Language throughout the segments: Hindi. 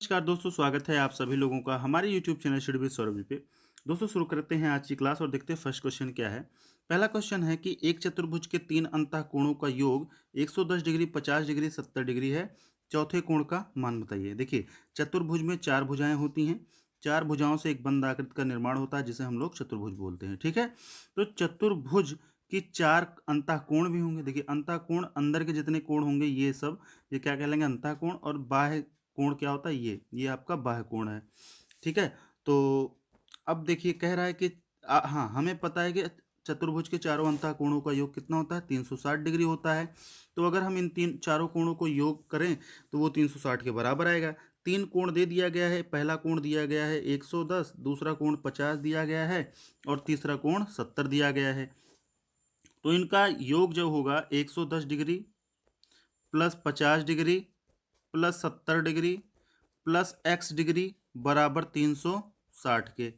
नमस्कार दोस्तों, स्वागत है आप सभी लोगों का हमारे YouTube channel study with Saurabh ji पे। दोस्तों शुरू करते हैं आज की क्लास और देखते हैं फर्स्ट क्वेश्चन क्या है। पहला क्वेश्चन है कि एक चतुर्भुज के तीन अंतःकोणों का योग 110 डिग्री, 50 डिग्री, 70 डिग्री है। चौथे कोण का मान बताइए। देखिए, चतुर्भुज में चार भुजाएं होती हैं। चार भुजाओं से एक बंद आकृति का निर्माण होता है जिसे हम लोग चतुर्भुज बोलते हैं। ठीक है, तो चतुर्भुज की चार अंतःकोण भी होंगे। देखिए, अंतःकोण अंदर के जितने कोण होंगे ये क्या कहलाएंगे, अंतःकोण। और बाह्य कोण क्या होता है, ये आपका बाह्य कोण है। ठीक है, तो अब देखिए कह रहा है कि हाँ, हमें पता है कि चतुर्भुज के चारों अंतःकोणों का योग कितना होता है, 360 डिग्री होता है। तो अगर हम इन तीन चारों कोणों को योग करें तो वो 360 के बराबर आएगा। तीन कोण दे दिया गया है। पहला कोण दिया गया है 110, दूसरा कोण 50 दिया गया है और तीसरा कोण 70 दिया गया है। तो इनका योग जो होगा 110 degree plus 50 degree plus 70 degree plus x degree बराबर 360 के।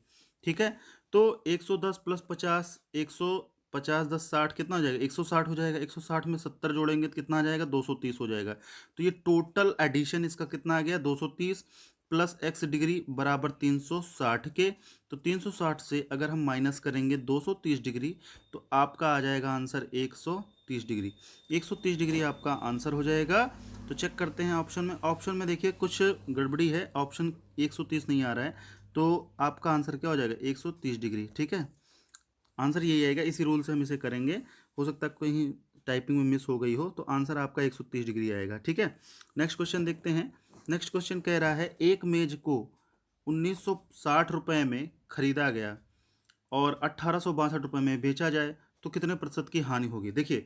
ठीक है, तो 110 प्लस 50, 150 10 60 कितना हो जाएगा, 160 हो जाएगा। 160 में 70 जोड़ेंगे तो कितना आ जाएगा, 230 हो जाएगा। तो ये टोटल एडिशन इसका कितना आ गया, 230 प्लस एक्स डिग्री बराबर 360 के। तो 360 से अगर हम माइनस करेंगे 230 डिग्री तो आपका आ जाएगा आंसर 130 डिग्री। 130 डिग्री आपका आंसर हो जाएगा। तो चेक करते हैं ऑप्शन में देखिए कुछ गड़बड़ी है, ऑप्शन 130 नहीं आ रहा है। तो आपका आंसर क्या हो जाएगा, 130 डिग्री। ठीक है, आंसर यही आएगा। इसी रूल से हम इसे करेंगे। हो सकता है कहीं टाइपिंग में मिस हो गई हो, तो आंसर आपका 130 डिग्री आएगा। ठीक है, नेक्स्ट क्वेश्चन देखते हैं। नेक्स्ट क्वेश्चन कह रहा है एक मेज को 1960 रुपये में खरीदा गया और 1862 रुपये में बेचा जाए तो कितने प्रतिशत की हानि होगी। देखिए,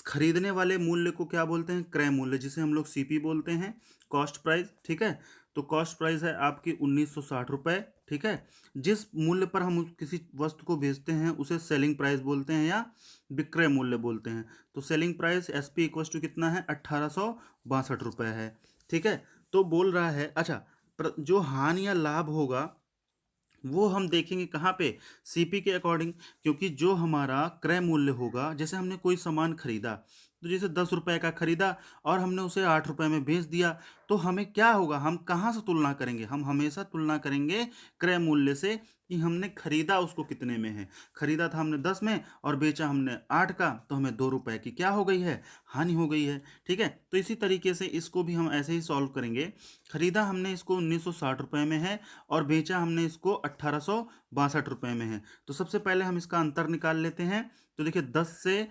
खरीदने वाले मूल्य को क्या बोलते हैं, क्रय मूल्य, जिसे हम लोग सीपी बोलते हैं, कॉस्ट प्राइस। ठीक है, तो कॉस्ट प्राइस है आपकी 1960 रुपये। ठीक है, जिस मूल्य पर हम किसी वस्तु को बेचते हैं उसे सेलिंग प्राइस बोलते हैं या विक्रय मूल्य बोलते हैं। तो selling price S P equals to कितना है, 1862 रुपये है। ठीक है, तो बोल रहा है अच्छा, जो हानि या लाभ होगा वो हम देखेंगे कहाँ पे, सीपी के अकॉर्डिंग। क्योंकि जो हमारा क्रय मूल्य होगा, जैसे हमने कोई सामान खरीदा, तो जैसे 10 रुपए का खरीदा और हमने उसे 8 रुपए में बेच दिया, तो हमें क्या होगा, हम कहाँ से तुलना करेंगे, हम हमेशा तुलना करेंगे क्रय मूल्य से कि हमने खरीदा उसको कितने में है। खरीदा था हमने 10 में और बेचा हमने 8 का, तो हमें 2 रुपए की क्या हो गई है, हानि हो गई है। ठीक है, तो इसी तरीके से इसको भी हम ऐसे ही सॉल्व करेंगे। खरीदा हमने इसको 1960 रुपये में है और बेचा हमने इसको 1862 रुपये में है। तो सबसे पहले हम इसका अंतर निकाल लेते हैं। तो देखिए, 10 से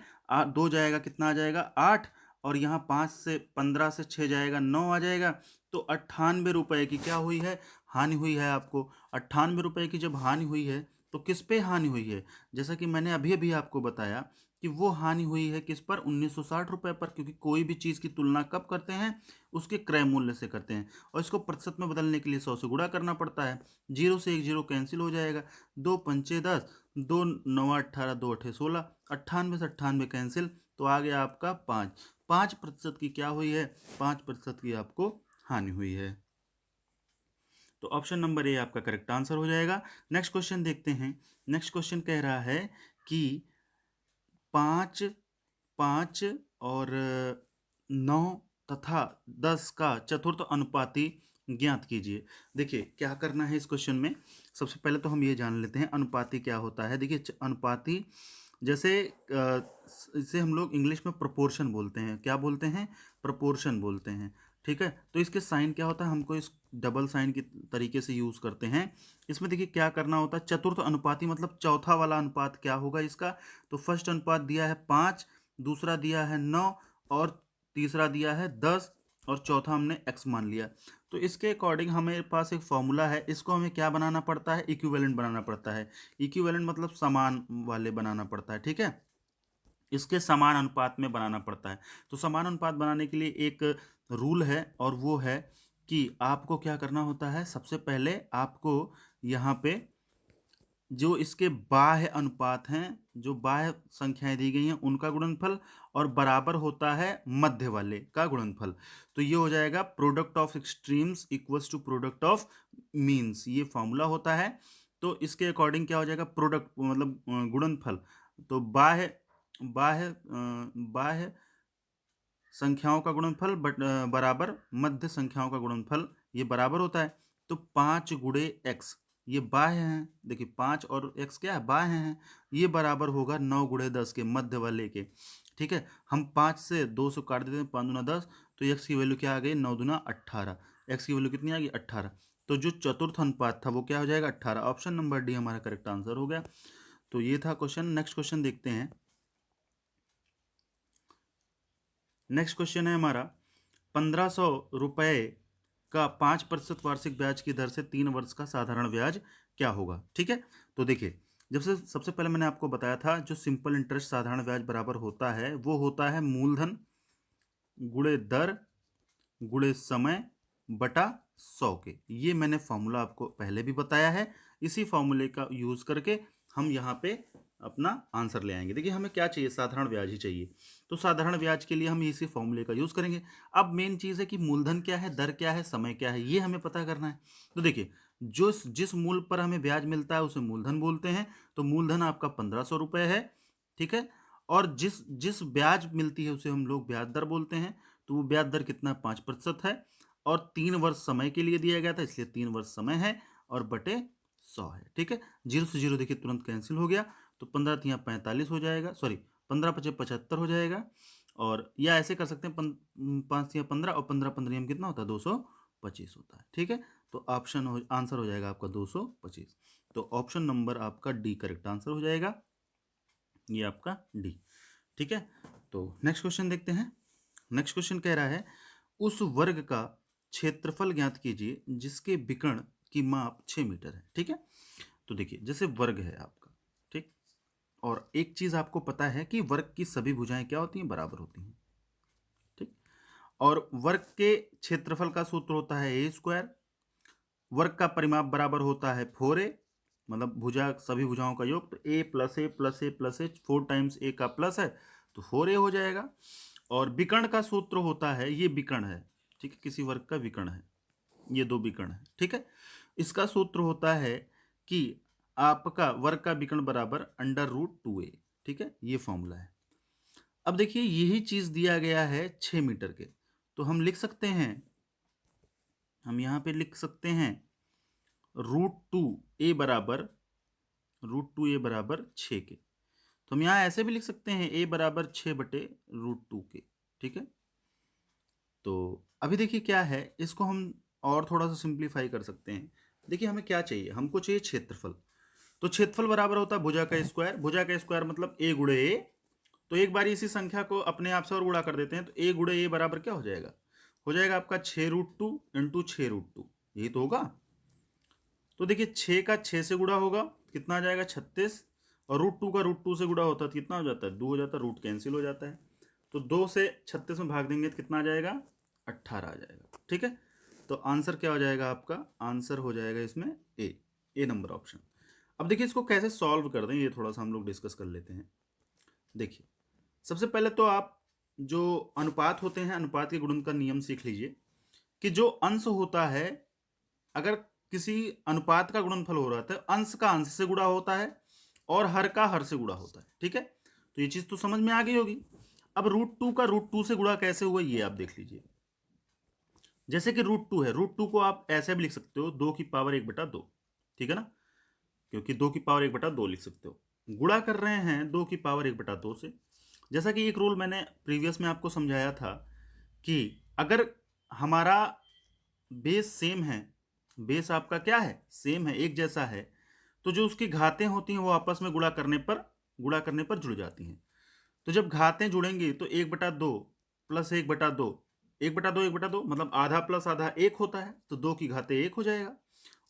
2 जाएगा, कितना आ जाएगा, 8। और यहाँ 5 से 15 से 6 जाएगा, 9 आ जाएगा। तो 98 रुपये की क्या हुई है, हानि हुई है आपको। 98 रुपये की जब हानि हुई है तो किस पे हानि हुई है, जैसा कि मैंने अभी अभी आपको बताया कि वो हानि हुई है किस पर, 1960 रुपये पर। क्योंकि कोई भी चीज़ की तुलना कब करते हैं, उसके क्रय मूल्य से करते हैं। और इसको प्रतिशत में बदलने के लिए 100 से गुणा करना पड़ता है। 0 से एक 0 कैंसिल हो जाएगा। 2 पंचे 10, 2 9 18, 2 अठे 16, 98 से 98 कैंसिल, तो आ गया आपका 5। 5% की क्या हुई है, 5% की आपको हानि हुई है। तो ऑप्शन नंबर ए आपका करेक्ट आंसर हो जाएगा। नेक्स्ट क्वेश्चन देखते हैं। नेक्स्ट क्वेश्चन कह रहा है कि 5, 5 और 9 तथा 10 का चतुर्थ अनुपाती ज्ञात कीजिए। देखिए, क्या करना है इस क्वेश्चन में, सबसे पहले तो हम ये जान लेते हैं अनुपाती क्या होता है। देखिए, अनुपाती जैसे इसे हम लोग इंग्लिश में प्रोपोर्शन बोलते हैं। क्या बोलते हैं, प्रोपोर्शन बोलते हैं। ठीक है, तो इसके साइन क्या होता है, हमको इस डबल साइन की तरीके से यूज़ करते हैं। इसमें देखिए क्या करना होता है, चतुर्थ अनुपाती मतलब चौथा वाला अनुपात क्या होगा इसका। तो फर्स्ट अनुपात दिया है 5, दूसरा दिया है 9 और तीसरा दिया है 10 और चौथा हमने x मान लिया। तो इसके अकॉर्डिंग हमारे पास एक फॉर्मूला है, इसको हमें क्या बनाना पड़ता है, इक्विवेलेंट बनाना पड़ता है। इक्विवेलेंट मतलब समान वाले बनाना पड़ता है। ठीक है, इसके समान अनुपात में बनाना पड़ता है। तो समान अनुपात बनाने के लिए एक रूल है और वो है कि आपको क्या करना होता है, सबसे पहले आपको यहाँ पे जो इसके बाह्य अनुपात हैं, जो बाह्य संख्याएं दी गई हैं उनका गुणनफल और बराबर होता है मध्य वाले का गुणनफल। तो ये हो जाएगा product of extremes equals to product of means, ये फॉर्मूला होता है। तो इसके अकॉर्डिंग क्या हो जाएगा, प्रोडक्ट मतलब गुणनफल। तो बाह्य बाह्य बाह्य संख्याओं का गुणनफल बराबर मध्य संख्याओं का गुणनफल ये बराबर होता है, तो 5 गुणे x, ये बाह्य हैं, देखिए 5 और x क्या है, बाह्य हैं, ये बराबर होगा 9 गुणे 10 के, मध्य वाले के। ठीक है, हम 5 से 2 से काट देते हैं, 5 दूना 10, तो x की वैल्यू क्या आ गई, 9 दूना 18, x की वैल्यू कितनी आ गई, 18। तो जो चतुर्थ अनुपात था वो क्या हो जाएगा, 18। ऑप्शन नंबर डी हमारा करेक्ट आंसर हो गया। तो ये था क्वेश्चन। नेक्स्ट क्वेश्चन देखते हैं। नेक्स्ट क्वेश्चन है हमारा, 1500 रुपये का 5% वार्षिक ब्याज की दर से 3 वर्ष का साधारण ब्याज क्या होगा। ठीक है, तो देखिए, जब से सबसे पहले मैंने आपको बताया था जो सिंपल इंटरेस्ट साधारण ब्याज बराबर होता है वो होता है मूलधन गुणे दर गुणे समय बटा 100 के। ये मैंने फॉर्मूला आपको पहले भी बताया है, इसी फॉर्मूले का यूज करके हम यहाँ पे अपना आंसर ले आएंगे। देखिए हमें क्या चाहिए, साधारण ब्याज ही चाहिए, तो साधारण ब्याज के लिए हम इसी फॉर्मूले का यूज करेंगे। अब मेन चीज़ है कि मूलधन क्या है, दर क्या है, समय क्या है, ये हमें पता करना है। तो देखिए, जो जिस मूल पर हमें ब्याज मिलता है उसे मूलधन बोलते हैं, तो मूलधन आपका 1500 रुपये है। ठीक है, और जिस जिस ब्याज मिलती है उसे हम लोग ब्याज दर बोलते हैं, तो वो ब्याज दर कितना, 5% है, और 3 वर्ष समय के लिए दिया गया था, इसलिए 3 वर्ष समय है, और बटे 100 है। ठीक है, 0 से 0 देखिए तुरंत कैंसिल हो गया, तो 15 तियाँ 45 हो जाएगा, सॉरी 15 पचे 75 हो जाएगा, और या ऐसे कर सकते हैं 5 तियाँ 15 और 15 15 कितना होता है, 225 होता है। ठीक है, तो आंसर हो जाएगा आपका 225। तो ऑप्शन नंबर आपका डी करेक्ट आंसर हो जाएगा, ये आपका डी। ठीक है, तो नेक्स्ट क्वेश्चन देखते हैं। नेक्स्ट क्वेश्चन कह रहा है, उस वर्ग का क्षेत्रफल ज्ञात कीजिए जिसके विकर्ण की माप 6 मीटर है। ठीक है, तो देखिए जैसे वर्ग है आपका, ठीक, और एक चीज आपको पता है कि वर्ग की सभी भुजाएं क्या होती हैं, बराबर होती हैं। ठीक, और वर्ग के क्षेत्रफल का सूत्र होता है ए स्क्वायर, वर्ग का परिमाप बराबर होता है 4a, मतलब भुजा सभी भुजाओं का योग, तो a plus a plus a plus a, 4 times a का प्लस है तो 4a हो जाएगा। और विकर्ण का सूत्र होता है, ये विकर्ण है, ठीक है, किसी वर्ग का विकर्ण है, ये दो विकर्ण है। ठीक है, इसका सूत्र होता है कि आपका वर्ग का विकर्ण बराबर √2a। ठीक है, ये फॉर्मूला है। अब देखिए यही चीज दिया गया है 6 मीटर के, तो हम लिख सकते हैं, हम यहाँ पे लिख सकते हैं √2a बराबर 6 के। तो हम यहाँ ऐसे भी लिख सकते हैं a बराबर 6 बटे √2 के। ठीक है, तो अभी देखिए क्या है, इसको हम और थोड़ा सा सिंप्लीफाई कर सकते हैं। देखिए हमें क्या चाहिए, हमको चाहिए क्षेत्रफल, तो क्षेत्रफल बराबर होता है भुजा का स्क्वायर, भुजा का स्क्वायर मतलब a गुणे a। तो एक बार इसी संख्या को अपने आप से और गुणा कर देते हैं, तो a गुणे a बराबर क्या हो जाएगा आपका 6√2 इंटू 6√2, यही तो होगा। तो देखिए 6 का 6 से गुणा होगा, कितना आ जाएगा 36, और √2 का √2 से गुणा होता है तो कितना हो जाता है, 2 हो जाता है, रूट कैंसिल हो जाता है, तो 2 से 36 में भाग देंगे तो कितना आ जाएगा, 18 आ जाएगा। ठीक है, तो आंसर क्या हो जाएगा आपका, आंसर हो जाएगा इसमें ए नंबर ऑप्शन। अब देखिए इसको कैसे सॉल्व कर दें, ये थोड़ा सा हम लोग डिस्कस कर लेते हैं। देखिए सबसे पहले तो आप जो अनुपात होते हैं, अनुपात के गुणन का नियम सीख लीजिए कि जो अंश होता है, अगर किसी अनुपात का गुणनफल हो रहा है तो अंश का अंश से गुणा होता है और हर का हर से गुणा होता है। ठीक है, तो ये चीज तो समझ में आ गई होगी। अब √2 का √2 से गुणा कैसे हुआ ये आप देख लीजिए। जैसे कि √2 है, √2 को आप ऐसे भी लिख सकते हो 2 की पावर 1/2, ठीक है ना, क्योंकि 2 की पावर 1/2 लिख सकते हो, गुणा कर रहे हैं 2 की पावर 1/2 से। जैसा कि एक रूल मैंने प्रीवियस में आपको समझाया था कि अगर हमारा बेस सेम है, बेस आपका क्या है, सेम है, एक जैसा है, तो जो उसकी घातें होती हैं वो आपस में गुणा करने पर जुड़ जाती हैं। तो जब घातें जुड़ेंगी तो 1/2 प्लस 1/2, 1/2 1/2 मतलब आधा प्लस आधा 1 होता है, तो 2 की घातें 1 हो जाएगा,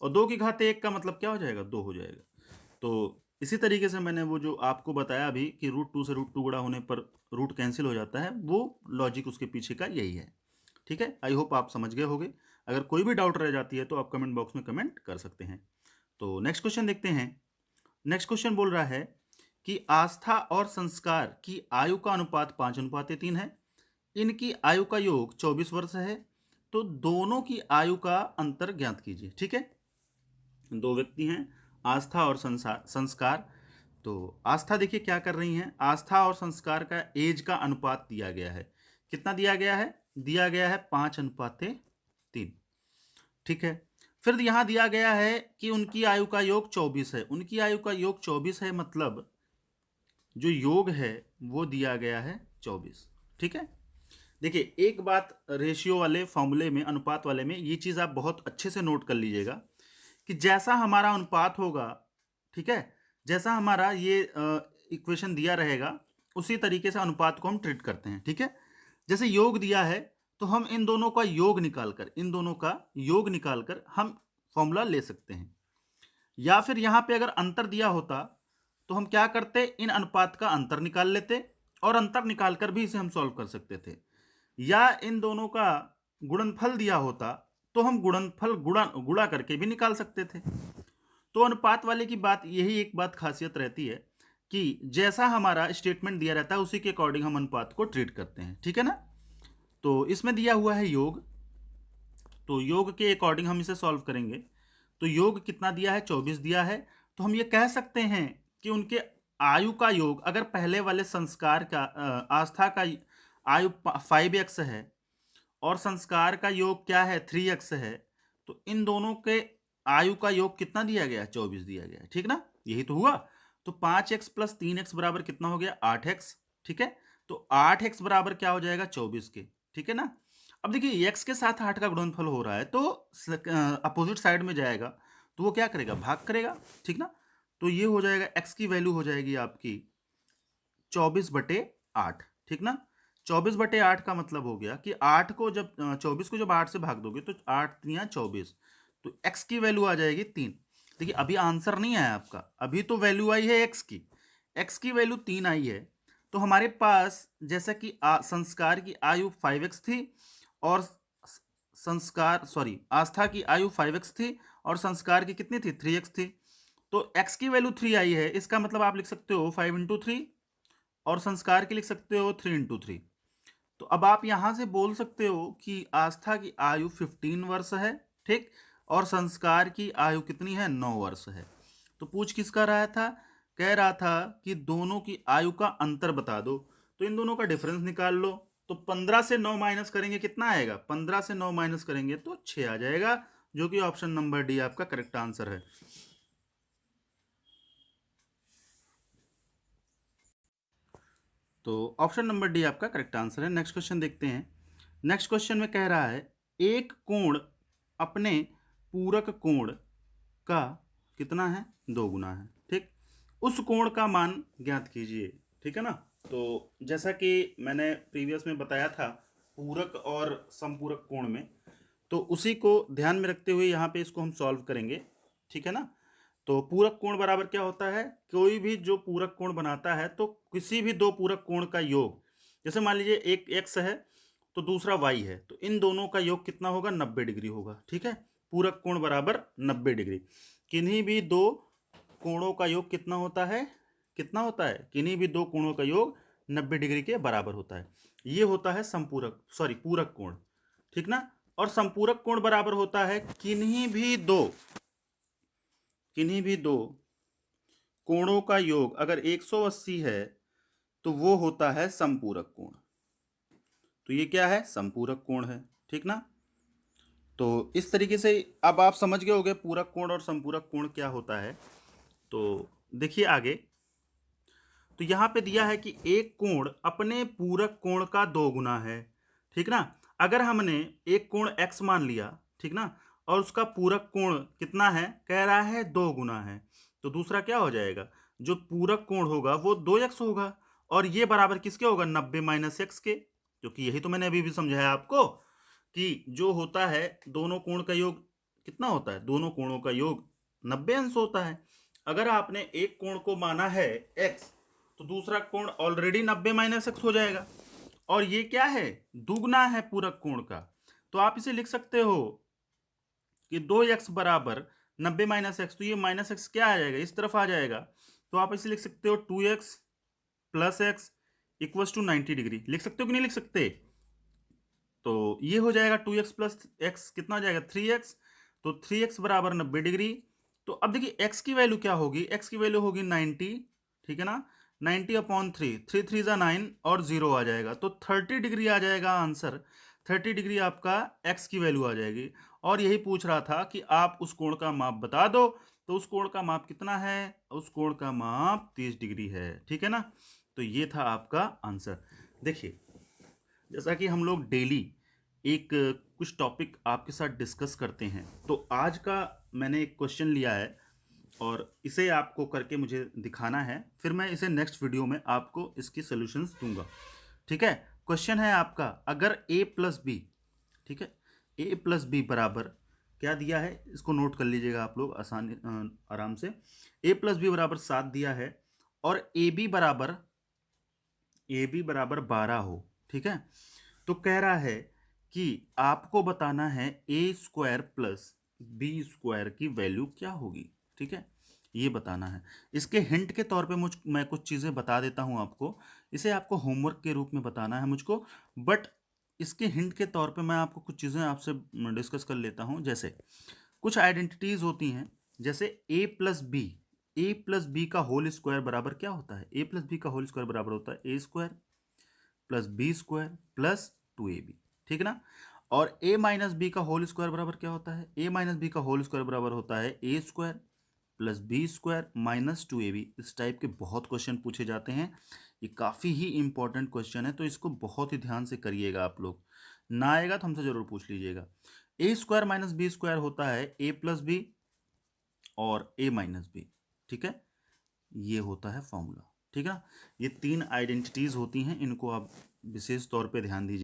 और 2 की घातें 1 का मतलब क्या हो जाएगा, 2 हो जाएगा। तो इसी तरीके से मैंने वो जो आपको बताया अभी कि √2 से √2 गुणा होने पर रूट कैंसिल हो जाता है, वो लॉजिक उसके पीछे का यही है। ठीक है, आई होप आप समझ गए होंगे। अगर कोई भी डाउट रह जाती है तो आप कमेंट बॉक्स में कमेंट कर सकते हैं। तो नेक्स्ट क्वेश्चन देखते हैं। नेक्स्ट क्वेश्चन बोल रहा है कि आस्था और संस्कार की आयु का अनुपात 5:3 है, इनकी आयु का योग 24 वर्ष है, तो दोनों की आयु का अंतर ज्ञात कीजिए। ठीक है, दो व्यक्ति हैं, आस्था और संस्कार। तो आस्था देखिए क्या कर रही हैं, आस्था और संस्कार का एज का अनुपात दिया गया है, कितना दिया गया है, दिया गया है 5:3। ठीक है। फिर यहाँ दिया गया है कि उनकी आयु का योग 24 है। उनकी आयु का योग 24 है, मतलब जो योग है वो दिया गया है 24। ठीक है। देखिए एक बात रेशियो वाले फॉर्मूले में, अनुपात वाले में, ये चीज़ आप बहुत अच्छे से नोट कर लीजिएगा कि जैसा हमारा अनुपात होगा, ठीक है, जैसा हमारा ये इक्वेशन दिया रहेगा उसी तरीके से अनुपात को हम ट्रीट करते हैं। ठीक है। जैसे योग दिया है तो हम इन दोनों का योग निकालकर, इन दोनों का योग निकालकर हम फॉर्मूला ले सकते हैं। या फिर यहाँ पे अगर अंतर दिया होता तो हम क्या करते, इन अनुपात का अंतर निकाल लेते और अंतर निकालकर भी इसे हम सॉल्व कर सकते थे। या इन दोनों का गुणनफल दिया होता तो हम गुणनफल गुणा करके भी निकाल सकते थे। तो अनुपात वाले की बात, यही एक बात खासियत रहती है कि जैसा हमारा स्टेटमेंट दिया रहता है उसी के अकॉर्डिंग हम अनुपात को ट्रीट करते हैं। ठीक है ना। तो इसमें दिया हुआ है योग, तो योग के अकॉर्डिंग हम इसे सॉल्व करेंगे। तो योग कितना दिया है, 24 दिया है। तो हम ये कह सकते हैं कि उनके आयु का योग, अगर पहले वाले संस्कार का आस्था का आयु 5x है और संस्कार का योग क्या है, 3x है, तो इन दोनों के आयु का योग कितना दिया गया, 24 दिया गया। ठीक ना, यही तो हुआ। तो 5x प्लस 3x बराबर कितना हो गया, 8x। ठीक है। तो 8x बराबर क्या हो जाएगा, 24 के। ठीक है ना। अब देखिए x के साथ 8 का गुणनफल हो रहा है तो अपोजिट साइड में जाएगा तो वो क्या करेगा, भाग करेगा। ठीक ना। तो ये हो जाएगा, x की वैल्यू हो जाएगी आपकी 24/8। ठीक ना। 24/8 का मतलब हो गया कि 8 को जब 24 को जब 8 से भाग दोगे तो 8 3 24, तो x की वैल्यू आ जाएगी 3। देखिए अभी आंसर नहीं आया आपका, अभी तो वैल्यू आई है x की वैल्यू 3 आई है। तो हमारे पास जैसा कि संस्कार की आयु 5x थी और आस्था की आयु 5x थी और संस्कार की कितनी थी, 3x थी। तो x की वैल्यू 3 आई है, इसका मतलब आप लिख सकते हो 5 इंटू 3 और संस्कार की लिख सकते हो 3 इंटू 3। तो अब आप यहां से बोल सकते हो कि आस्था की आयु 15 वर्ष है, ठीक, और संस्कार की आयु कितनी है, 9 वर्ष है। तो पूछ किसका रहा था, कह रहा था कि दोनों की आयु का अंतर बता दो। तो इन दोनों का डिफरेंस निकाल लो। तो 15 से 9 माइनस करेंगे कितना आएगा, 15 से 9 माइनस करेंगे तो 6 आ जाएगा, जो कि ऑप्शन नंबर डी आपका करेक्ट आंसर है। तो ऑप्शन नंबर डी आपका करेक्ट आंसर है। नेक्स्ट क्वेश्चन देखते हैं। नेक्स्ट क्वेश्चन में कह रहा है एक कोण अपने पूरक कोण का कितना है, 2 गुना है। ठीक, उस कोण का मान ज्ञात कीजिए। ठीक है ना। तो जैसा कि मैंने प्रीवियस में बताया था पूरक और समपूरक कोण में, तो उसी को ध्यान में रखते हुए यहाँ पे इसको हम सॉल्व करेंगे। ठीक है ना। तो पूरक कोण बराबर क्या होता है, कोई भी जो पूरक कोण बनाता है तो किसी भी दो पूरक कोण का योग, जैसे मान लीजिए एक x है तो दूसरा y है, तो इन दोनों का योग कितना होगा, 90 डिग्री होगा। ठीक है। पूरक कोण बराबर 90 डिग्री। किन्हीं भी दो कोणों का योग कितना होता है, कितना होता है, किन्हीं भी दो कोणों का योग 90 डिग्री के बराबर होता है। ये होता है संपूरक पूरक कोण। ठीक ना। और संपूरक कोण बराबर होता है किन्हीं भी दो कोणों का योग अगर 180 है तो वो होता है संपूरक कोण। तो ये क्या है, संपूरक कोण है। ठीक ना। तो इस तरीके से अब आप समझ गए होंगे पूरक कोण और संपूरक कोण क्या होता है। तो देखिए आगे, तो यहाँ पे दिया है कि एक कोण अपने पूरक कोण का 2 गुना है। ठीक ना। अगर हमने एक कोण x मान लिया, ठीक ना, और उसका पूरक कोण कितना है, कह रहा है 2 गुना है, तो दूसरा क्या हो जाएगा, जो पूरक कोण होगा वो 2x होगा और ये बराबर किसके होगा, 90 माइनस एक्स के। क्योंकि यही तो मैंने अभी भी समझाया आपको कि जो होता है दोनों कोण का योग कितना होता है, दोनों कोणों का योग 90 अंश होता है। अगर आपने एक कोण को माना है x तो दूसरा कोण ऑलरेडी 90 माइनस एक्स हो जाएगा और ये क्या है, दुगना है पूरक कोण का। तो आप इसे लिख सकते हो कि 2x बराबर 90 माइनस एक्स, तो ये माइनस एक्स क्या आ जाएगा, इस तरफ आ जाएगा। तो आप इसे लिख सकते हो 2x plus x equals to 90 degree. लिख सकते हो कि नहीं लिख सकते। तो ये हो जाएगा 2x प्लस एक्स कितना हो जाएगा, 3x। तो 3x बराबर 90 डिग्री। तो अब देखिए x की वैल्यू क्या होगी, x की वैल्यू होगी 90। ठीक है ना। 90/3, 3 3 जा 9 और 0 आ जाएगा, तो 30 डिग्री आ जाएगा आंसर। 30 डिग्री आपका x की वैल्यू आ जाएगी। और यही पूछ रहा था कि आप उस कोण का माप बता दो। तो उस कोण का माप कितना है? उस कोण का माप 30 डिग्री है। ठीक है ना? तो ये था आपका आंसर। देखिए, जैसा कि हम लोग डेली एक कुछ टॉपिक आपके साथ डिस्कस करते हैं, तो आज का मैंने एक क्वेश्चन लिया है और इसे आपको करके मुझे दिखाना है, फिर मैं इसे नेक्स्ट वीडियो में आपको इसकी सॉल्यूशंस दूंगा। ठीक है? क्वेश्चन है आपका, अगर a प्लस बी, ठीक है, a प्लस बी बराबर क्या दिया है, इसको नोट कर लीजिएगा आप लोग आसानी आराम से। a प्लस बी बराबर 7 दिया है और ए बी बराबर 12 हो। ठीक है? तो कह रहा है कि आपको बताना है a square plus b square की वैल्यू क्या होगी। ठीक है? ये बताना है। इसके हिंट के तौर पे मैं कुछ चीज़ें बता देता हूँ आपको। इसे आपको होमवर्क के रूप में बताना है मुझको, बट इसके हिंट के तौर पे मैं आपको कुछ चीज़ें आपसे डिस्कस कर लेता हूँ। जैसे कुछ आइडेंटिटीज होती हैं, जैसे ए प्लस बी का होल स्क्वायर बराबर क्या होता है? ए प्लस बी का होल स्क्वायर बराबर होता है a square plus b square plus 2ab। ठीक है ना? और a माइनस बी का होल स्क्वायर बराबर क्या होता है? a माइनस बी का होल स्क्वायर बराबर होता है a square plus b square minus 2ab। इस टाइप के बहुत क्वेश्चन पूछे जाते हैं। ये काफ़ी ही इंपॉर्टेंट क्वेश्चन है, तो इसको बहुत ही ध्यान से करिएगा आप लोग। ना आएगा तो हमसे ज़रूर पूछ लीजिएगा। ए स्क्वायर माइनस बी स्क्वायर होता है ए प्लस बी और ए माइनस बी। ठीक है? ये होता है फॉर्मूला। ठीक है ना? ये तीन आइडेंटिटीज होती हैं, इनको आप विशेष तौर पे ध्यान दीजिए।